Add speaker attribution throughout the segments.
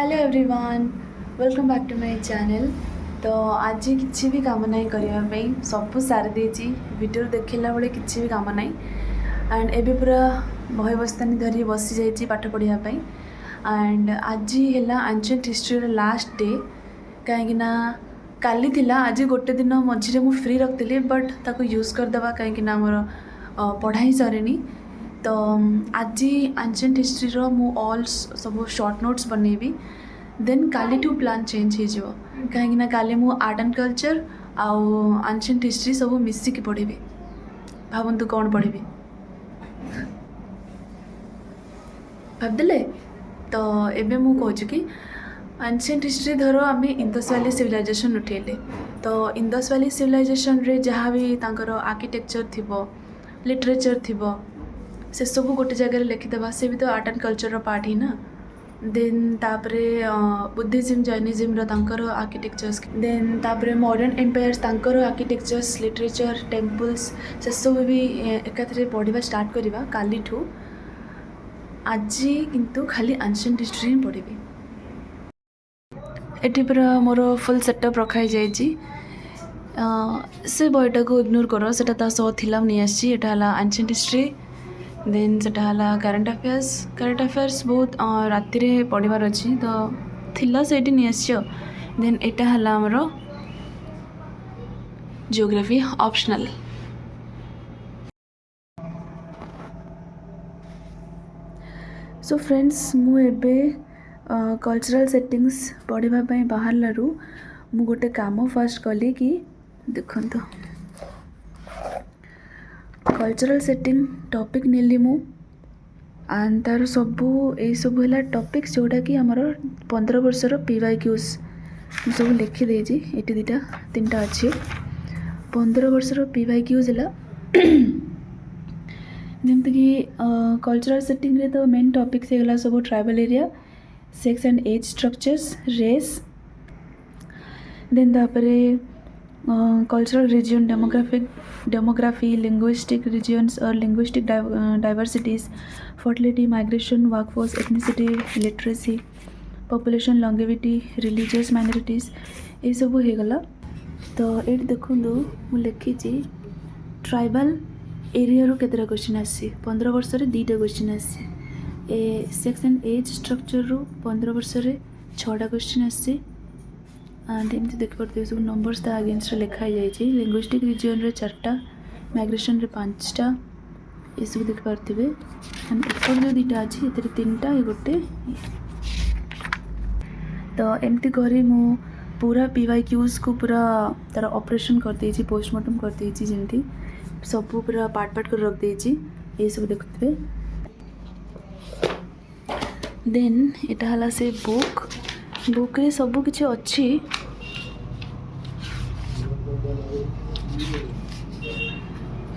Speaker 1: Hello everyone, welcome back to my channel. तो आज किसी भी काम नहीं करने सब सारी देती वीडियो देखला बेले किसी भी काम नहीं एंड एबे पूरा बही बस्तानी धरी बसी जाइए पाठ पढ़ापी एंड आज है एंशिएंट हिस्ट्री लास्ट डे कहीं काली थिला आज गोटे दिन मझे मुझे फ्री रखी बट ताको यूज करदे कहीं मोर पढ़ा ही सरेनी। तो आज एंशिएंट हिस्ट्री रो मु ऑल सब शॉर्ट नोट्स बनैबी देन काली टू प्लान चेंज हो कहीं काली मु आर्ट एंड कल्चर आउ एंशिएंट हिस्ट्री सब मिसिकी पढ़ी भावतु कौन पढ़ी भावदे। तो एबे मु कहूँ कि एंशिएंट हिस्ट्री धर आम इंडस वैली सिविलाइजेशन उठेले तो इंडस वैली सिविलाइजेशन रे जहाँ भी तांकर आर्किटेक्चर थिबो लिटरेचर थिबो से सब गोटे जगह लिखिदेवा से भी तो आर्ट एंड कल्चर पार्ट ही ना। देन तापरे बुद्धिज्म जैनिज्म तांकर आर्किटेक्चर्स देन तापरे मॉडर्न एम्पायर्स तांकर आर्किटेक्चर्स लिटरेचर टेम्पल्स से सब भी एकाथरे पढ़ा स्टार्ट करवा काली ठू आज किंतु खाली एंशिएंट हिस्ट्री ही पढ़ी। एटी पूरा मोर फुल सेटअप रखाई जाइए से बईटा को इग्नोर कर सेटा सह थिला नहीं आसी एटा एंशिएंट हिस्ट्री देन सेटा करेन्ट अफेयर्स बहुत राति रे पढ़ार अच्छी तो थिला से नहीं आसी देन एटा आमर जियोग्राफी ऑप्शनल। सो फ्रेंड्स मुझे कल्चरल सेटिंग्स पढ़ापी बाहर मु गोटे काम फर्स्ट कली कि देखो कल्चरल सेटिंग टॉपिक नेली मु एंड तार सबू ये सब है टॉपिक्स जोड़ा कि आमर 15 वर्षर PYQs सब लिखिदे ये दुटा तीन टा अच्छे 15 वर्षर PYQs है जमती कि कल्चरल सेटिंग रे तो मेन टॉपिक्स है सब tribal area sex and age structures race then तापरे cultural region demography linguistic regions और linguistic diversities fertility migration workforce ethnicity literacy population longevity religious minorities ये सब हो गला। तो ये देखो मुझे लिखी ट्राइबल एरिया रो केतरा क्वेश्चन आसी 15 वर्ष रे 2टा क्वेश्चन आसी ए सेक्स एंड एज स्ट्रक्चर रो 15 वर्ष रे 6टा क्वेश्चन आसी एंड एमती देख पारे सब नंबर्स ता अगेंस्ट लिखाई जाइए लिंग्विस्टिक रीजन रे 4टा माइग्रेशन रे 5टा ये सब देख पारे एंड एपर जो 2टा अच्छी ये 3टा ये गोटे। तो एमती करी मु पूरा PYQs को पूरा तार ऑपरेशन कर देछि पोस्टमार्टम कर देछि जेंती सब पूरा पार्ट पार्ट कर रख देछि ये सब देखते। देन एटा हला से बुक रे सब किछि अच्छी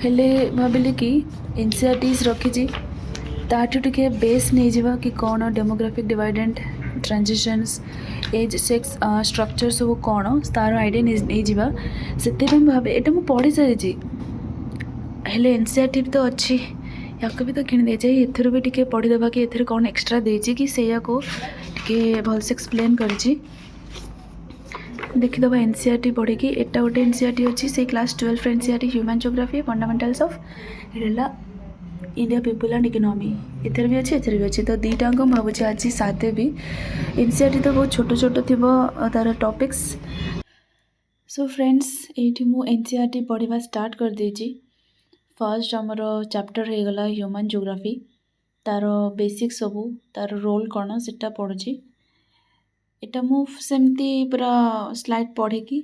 Speaker 1: हेले भाविली कि NCERTs रखी ताठू टिके बेस नहीं जावा कि कौन demographic divide and transitions age sex structure सब कौन तार आइडिया नहीं जावा से भावे एटा मु पढ़ी सारी हेले NCERT तो अच्छी या भी तो किण दे जाए एथर भी टिके पढ़ी देबा कि एथर कौन एक्स्ट्रा देछि कि सेया को टिके भलसे एक्सप्लेन करिछि देखीदबा NCERT पढ़ी कि एटा गोटे NCERT अच्छी से class 12 NCERT human geography fundamentals of एला इंडिया पीपल एंड इकोनॉमी एथर भी अच्छी एथर भी अच्छी तो 2टाक भावुँ आज साथे भी NCERT तो बहुत छोट छोट थी तार टॉपिक्स। सो फ्रेंड्स ये मु NCERT पढ़ा स्टार्ट कर देछि फर्स्ट आमर चैप्टर हो गला ह्यूमन जियोग्राफी तार बेसिक सबू तार रोल कौन सेटा पढ़ुछि एटा मु सेमती पूरा स्लाइड पढ़ी कि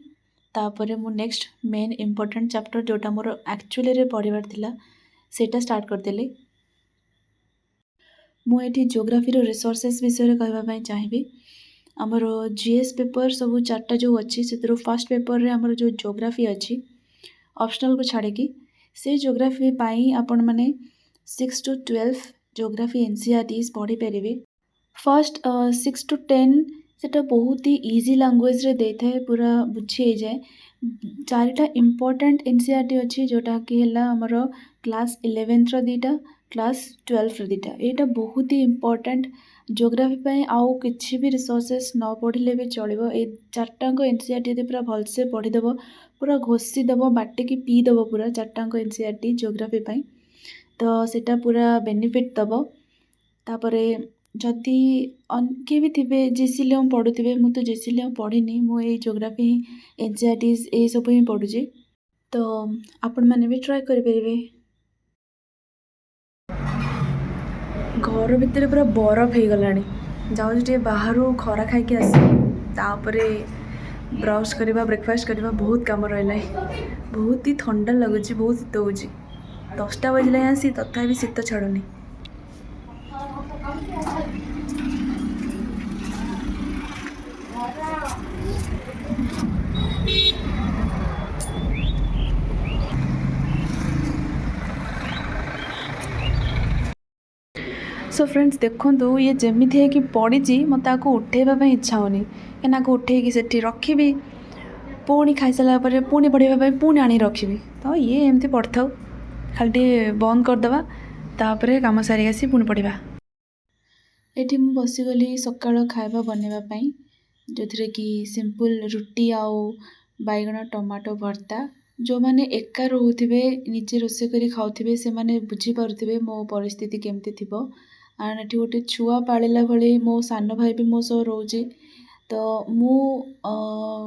Speaker 1: तापर मु नेक्स्ट मेन इम्पोर्टेंट चैप्टर जोटा मोर एक्चुअली रे पढ़िबार थिला सेटा स्टार्ट करदेली। मु एठी जियोग्राफी रो रिसोर्सेस विषय कहबा चाहिए आमर GS पेपर सब 4टा जो अच्छी से फर्स्ट पेपर रे आमर जो जियोग्राफी अच्छी ऑप्शनल को छाड़ी कि से जियोग्राफी पाई आपण माने 6 to 12 जियोग्राफी NCERTs पढ़ी पारे फर्स्ट 6 to 10 सेटा बहुत ही इजी लैंग्वेज रे देता है पूरा बुझी जाए 4टा इम्पोर्टेंट NCERT अच्छी जोटा कि है आमर क्लास 11th रो 2टा क्लास 12th रो 2टा यहाँ बहुत ही इम्पोर्टेंट जियोग्राफी आउ किसी भी रिसोर्सेस न पढ़ले भी चलो ये चार्टाक एनसीईआरटी यदि पूरा भलसे पढ़ीदेव पूरा घोषीदेव बाटिकी पीदेव पूरा चार्टाक एनसीईआरटी जियोग्राफी तो सेटा पूरा बेनिफिट दब तापरे जदि किए भी थे जेसीलियम पढ़ुवे मु तो जेसीलियम पढ़ीनी मुझे जियोग्राफी एनसीईआरटी ये सब ही पढ़ुची तो आपण मैंने भी ट्राए करेंगे। घर भितर पूरा बरफ हो गलानी जाऊँ बाहर खरा खाई आस ब्रश करवा ब्रेकफास्ट करवा बहुत कम रहा है बहुत ही ठंडा लगुच बहुत शीत हो 10टा बजला आसी तथा शीत छाड़ुनी। सो फ्रेंड्स देखो ये जमी है कि पड़ी मत उठेबा इच्छा होनी क्या उठे से रखी पुणी खाई सारापर पुणी पढ़ाई पुणी आनी रखी तो ये एमती पढ़ था खाली बंद करदे तापर कम सारी आसी पुणी पढ़ा। ये बसीगली सका खाଇବା बनवाई जो थे कि सिंपल रुटी आउ बैगण टमाटो भर्ता जो मैंने एका रोथे निजे रोसे कर खाऊे से बुझीपे मो परिस्थिति केमती थी एंड ये गोटे छुआ पाला भाई मो सान भाई भी मो सह रोचे तो मु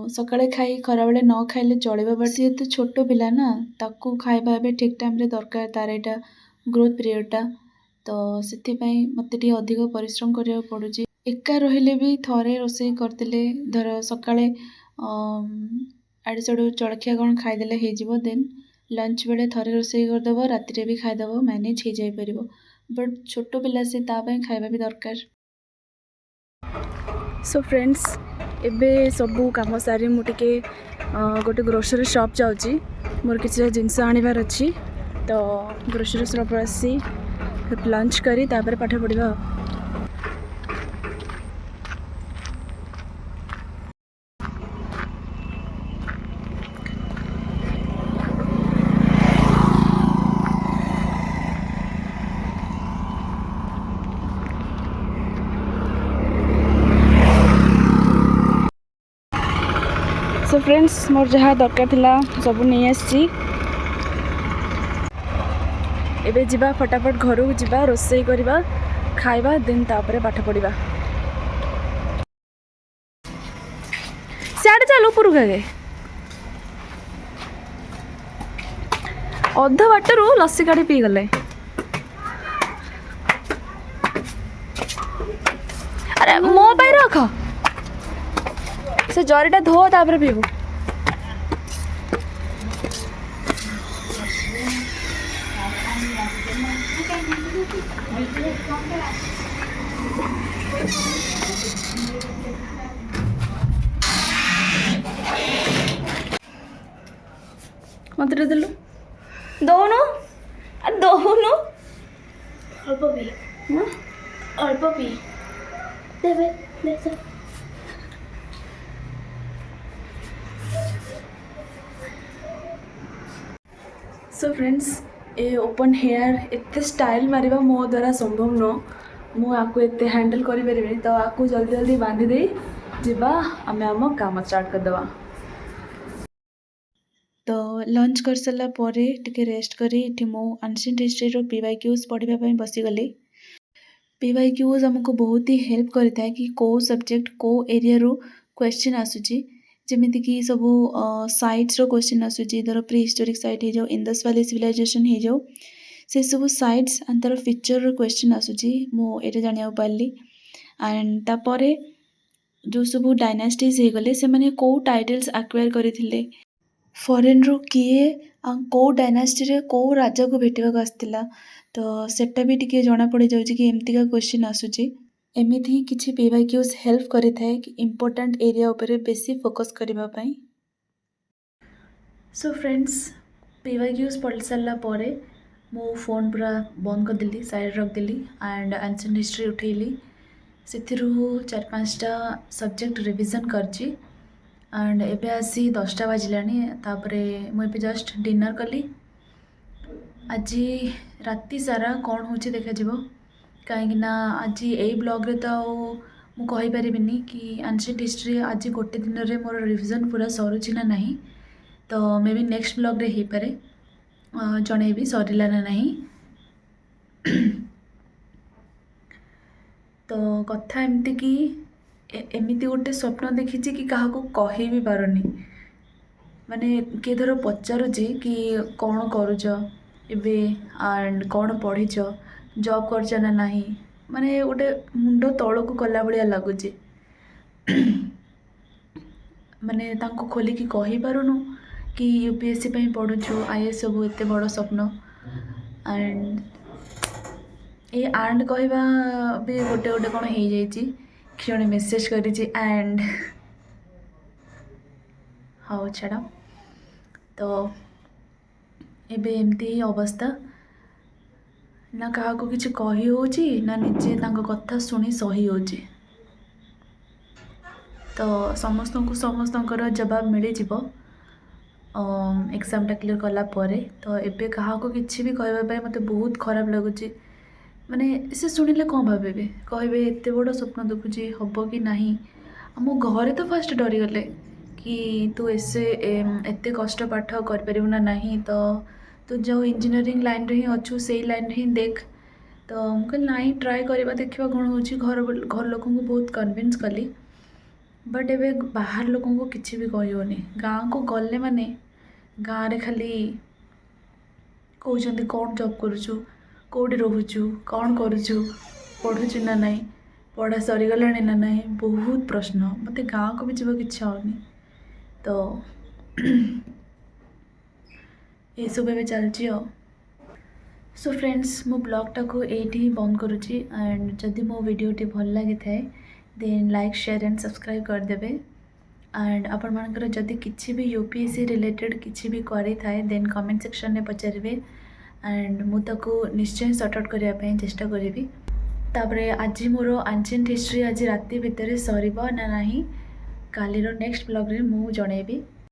Speaker 1: सकाळे खाई खरा बेले न खाइले चलेबा बट सी तो छोट पिला ना ताकू खाଇବା भी ठीक टाइम रे दरकार तार एटा ग्रोथ पीरियडटा तो से मत अधिक परिश्रम करा पड़ुची एका रहिले भी थरे रोसे करदेले धर सकाळे आड़े साड़ू जलखिया कौन खाईदे हो देन लंच बेले थरे रोसे करदेव राति भी खाईदेव मैनेज हो जापर बट छोट पिला से तापाई खाଇବା भी दरकार। सो फ्रेंड्स एबे सबू कम सारी मुझे गोटे ग्रोसरी शॉप जाऊँगी मोर किसी जिनस आनबार अच्छी तो ग्रोसरी शॉप आसी लंच करी तापर पाठ पढ़ा। सो फ्रेंड्स मोर जहाँ दरकार थिला सब नहीं आसी एबे जिबा फटाफट घर को जिबा रोसई करवा खाइबा देन तापर पाठ पढ़ा। सियाड़े चल ऊपर गए अध बाटर लस्सी काढ़ी पी गले अरे मो पाई रख से जरीटा धो तापर पीबू। मत देलु दौनु दौनु अल्प पी अल्प पी देवे दे सो फ्रेंड्स ए ओपन हेयर एत स्टाइल मारिबा मो द्वारा संभव न मु आपको एत हैंडल करि परिबे तो आपको जल्दी जल्दी बांधी दे जिबा आमे आम काम स्टार्ट कर दवा। तो लंच कर सारा परे टिके रेस्ट करी इठी मो एंशिएंट हिस्ट्री रो पीवाईक्यूज पढ़िबा पई बसी गली। पीवाईक्यूज हमको बहुत ही हेल्प करता है कि को सब्जेक्ट को एरिया रो क्वेश्चन आसुची जमीती कि सब साइट्स रो क्वेश्चन आसुची धर प्री हिस्टोरिक साइट हो जाओ इंदस वैली सिविलाइजेशन हो जाओ से सब साइट्स एंड तार फीचर रो क्वेश्चन आसुची मो एटा जानिया पारली एंड तापरे जो सब डायनास्टीज हो गले से माने को टाइटल्स एक्वायर करथिले फॉरेन रो किए को डायनास्टी रे को राजा को भेटवा आसतिला तो सेटा भी टिके जना पड़ जाउची कि एमती का क्वेश्चन आसुची एमिति ही किछि पीवाईक्यूज हेल्प करिथाए कि इम्पोर्टेंट एरिया उपरे बेसी फोकस करबा पई। सो फ्रेंड्स पीवाईक्यूज पढ़ सारा परे मो फोन पूरा बंद कर देली साइड रख देली एंड एंशिएंट हिस्ट्री उठेली सेथिरु 4-5टा सब्जेक्ट रिवीजन करची एंड एबे आसी 10टा बाजिलानी तापरे मु एबे जस्ट डिनर कली आज राति सारा कौन होची देखा जीवो कहीं आज यही ब्लॉग्रे तो मु कहीपरिनी कि एंशिएंट हिस्ट्री आज गोटे दिन में मोर रिविजन पूरा सरुची ना नहीं तो मे बी नेक्स्ट ब्लॉग्रे हो पारे जनइबी सरला ना नहीं। तो कथा एमती कि एमती गोटे स्वप्न देखी कि क्या कही भी पारुनी माने किए धर पचारुची कि कौन करुच एबे एंड कौन पढ़ीच जॉब करछ ना नहीं माने गोटे मुंड तलक कला भाया लगुच माने तांको खोलिकी कही पारुनु कि यूपीएससी पई पढ़ुछु आईएएस सब एते बड़ स्वप्न एंड ये एंड कहवा भी गोटे गोटे कौन हो जाइए किए मेसेज करिछि एंड हाँ छाड़ तो एबे एमती ही अवस्था ना क्या किसी कही हो ना निजे कथा शुणी सही हो तो समस्त को समस्तकर जवाब मिल एग्जामटा क्लीयर कला परे तो एबे क्या किसी भी कहवाई मत बहुत खराब लगुच माने से शुणिले कौन भावे कहे एत बड़ स्वप्न देखुची हम कि नहीं मो घरे तो फास्ट डरीगले कि तू ऐसे एत कष्ट पाठ कर ना नहीं तो तू जो इंजीनियरिंग लाइन रे ही अच्छु से लाइन रे ही देख तो मुझे नाई ट्राए करवा देखा कौन हो घर लोक बहुत कन्विन्स कली बट एबे बाहर लोक किसी भी कहनी गाँव को गले माने गाँव रे खाली कहते कौन जॉब करुचु कौटी रोचु कौन करुचु पढ़ुचु ना नहीं पढ़ा सरीगला ना नहीं बहुत प्रश्न मत गाँव को भी जीवा इच्छा होनी तो ये सब एवं चलती सो फ्रेंड्स मो ब्लॉगटा को ये बंद करुच्ची एंड जदि मो वीडियोटी भल लगी थाए then like share and subscribe करदे एंड आपण मानकर जदि किसी भी यूपीएससी रिलेटेड किसी भी क्वेरी थाए देन कमेंट सेक्शन में पचारे एंड मुझे निश्चय सर्ट आउट करने चेष्टा करी तापरे आज मोर एंशिएंट हिस्ट्री आज राति भितर सर ना नहीं कालीर नेक्स्ट ब्लॉग रे मु जनइबी।